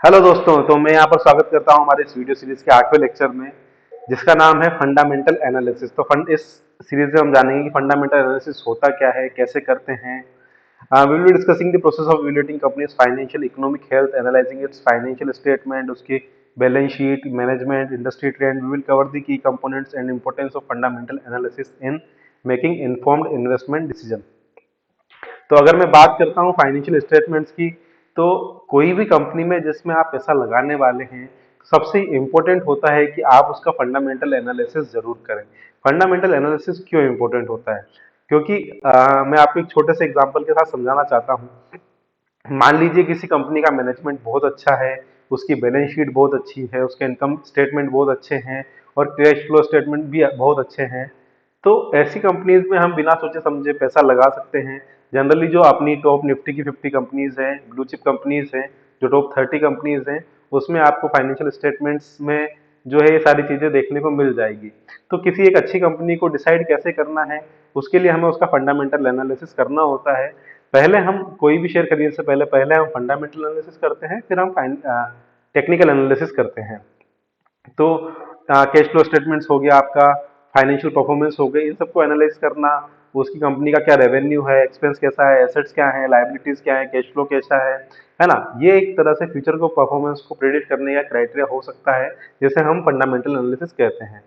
Hello दोस्तों, तो मैं यहाँ पर स्वागत करता हूँ हमारे इस वीडियो सीरीज के 8वें लेक्चर में, जिसका नाम है फंडामेंटल एनालिसिस। तो इस सीरीज में हम जानेंगे कि फंडामेंटल एनालिसिस होता क्या है, कैसे करते हैं। We will be discussing the process of evaluating companies financial economic health, analysing its financial statement, उसकी balance sheet, management, industry trend. We will cover the key components and importance of fundamental analysis in making informed investment decision. तो अगर मैं बात करता हूँ financial statements की, तो कोई भी कंपनी में जिसमें आप पैसा लगाने वाले हैं, सबसे इम्पोर्टेंट होता है कि आप उसका फंडामेंटल एनालिसिस जरूर करें। फंडामेंटल एनालिसिस क्यों इम्पोर्टेंट होता है? क्योंकि मैं आपको एक छोटे से एग्जांपल के साथ समझाना चाहता हूँ। मान लीजिए किसी कंपनी का मैनेजमेंट बहुत अच्छा है, उसकी बैलेंस शीट बहुत अच्छी है, उसके इनकम स्टेटमेंट बहुत अच्छे हैं और कैश फ्लो स्टेटमेंट भी बहुत अच्छे हैं। तो ऐसी कंपनीज में हम बिना सोचे समझे पैसा लगा सकते हैं। जनरली जो अपनी टॉप निफ्टी की 50 कंपनीज हैं, ब्लू चिप कंपनीज हैं, जो टॉप 30 कंपनीज हैं, उसमें आपको फाइनेंशियल स्टेटमेंट्स में जो है ये सारी चीजें देखने को मिल जाएगी। तो किसी एक अच्छी कंपनी को डिसाइड कैसे करना है, उसके लिए हमें उसका फंडामेंटल एनालिसिस करना होता है। पहले हम कोई भी शेयर खरीदने से पहले हम फंडामेंटल एनालिसिस करते हैं, फिर हम टेक्निकल एनालिसिस करते हैं। तो कैश फ्लो स्टेटमेंट्स हो गया आपका, फाइनेंशियल परफॉर्मेंस हो गई, इन सबको एनालाइज करना, उसकी कंपनी का क्या रेवेन्यू है, एक्सपेंस कैसा है, एसेट्स क्या है, लायबिलिटीज क्या है, कैश फ्लो कैसा है ना। ये एक तरह से फ्यूचर को परफॉर्मेंस को प्रेडिक्ट करने का क्राइटेरिया हो सकता है, जिसे हम फंडामेंटल एनालिसिस कहते हैं।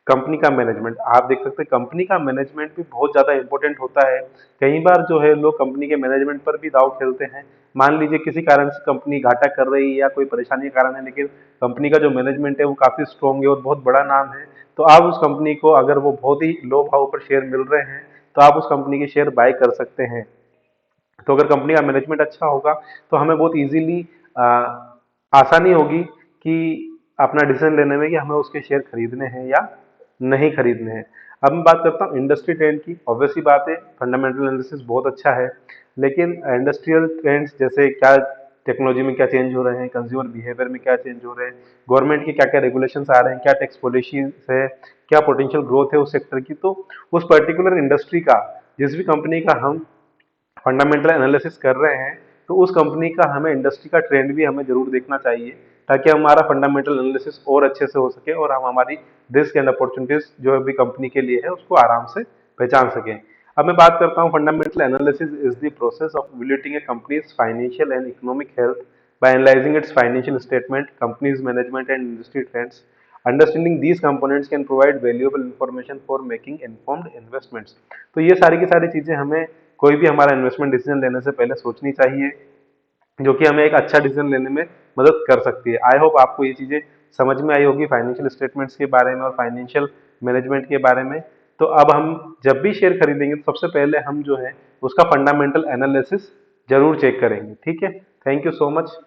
कंपनी का मैनेजमेंट, आप देख सकते हैं कंपनी का मैनेजमेंट भी बहुत ज्यादा इंपॉर्टेंट होता है। कई बार जो है लोग कंपनी के मैनेजमेंट पर भी दाव खेलते हैं। मान लीजिए किसी कारण से कंपनी घाटा कर रही है या कोई परेशानी के कारण है, लेकिन कंपनी का जो मैनेजमेंट है वो काफी स्ट्रॉन्ग है और बहुत बड़ा नाम है, तो आप उस कंपनी को, अगर वो बहुत ही लो भाव पर शेयर मिल रहे हैं, तो आप उस कंपनी के शेयर बाय कर सकते हैं। तो अगर कंपनी का मैनेजमेंट अच्छा होगा, तो हमें बहुत इजीली आसानी होगी कि अपना डिसीजन लेने में कि हमें उसके शेयर खरीदने हैं या नहीं खरीदने हैं। अब मैं बात करता हूँ इंडस्ट्री ट्रेंड की। ऑब्वियसली बात है, फंडामेंटल एनालिसिस बहुत अच्छा है, लेकिन इंडस्ट्रियल ट्रेंड्स जैसे क्या टेक्नोलॉजी में क्या चेंज हो रहे हैं, कंज्यूमर बिहेवियर में क्या चेंज हो रहे हैं, गवर्नमेंट के क्या क्या रेगुलेशंस आ रहे हैं, क्या टैक्स पॉलिसीज है, क्या पोटेंशियल ग्रोथ है उस सेक्टर की, तो उस पर्टिकुलर इंडस्ट्री का, जिस भी कंपनी का हम फंडामेंटल एनालिसिस कर रहे हैं, तो उस कंपनी का हमें, इंडस्ट्री का ट्रेंड भी हमें जरूर देखना चाहिए, ताकि हमारा फंडामेंटल एनालिसिस और अच्छे से हो सके और हम हमारी रिस्क एंड अपॉर्चुनिटीज जो भी कंपनी के लिए है उसको आराम से पहचान सकें। अब मैं बात करता हूँ, fundamental analysis is the process of evaluating A companies financial and economic health by analyzing its financial statement, company's management and industry trends. Understanding these components can provide valuable information for making informed investments. तो ये सारी की सारी चीजें हमें कोई भी हमारा इन्वेस्टमेंट डिसीजन लेने से पहले सोचनी चाहिए, जो कि हमें एक अच्छा डिसीजन लेने में मदद कर सकती है। आई होप आपको ये चीजें समझ में आई होगी फाइनेंशियल स्टेटमेंट्स के बारे में और फाइनेंशियल मैनेजमेंट के बारे में। तो अब हम जब भी शेयर खरीदेंगे, तो सबसे पहले हम जो है उसका फंडामेंटल एनालिसिस जरूर चेक करेंगे। ठीक है, थैंक यू सो मच।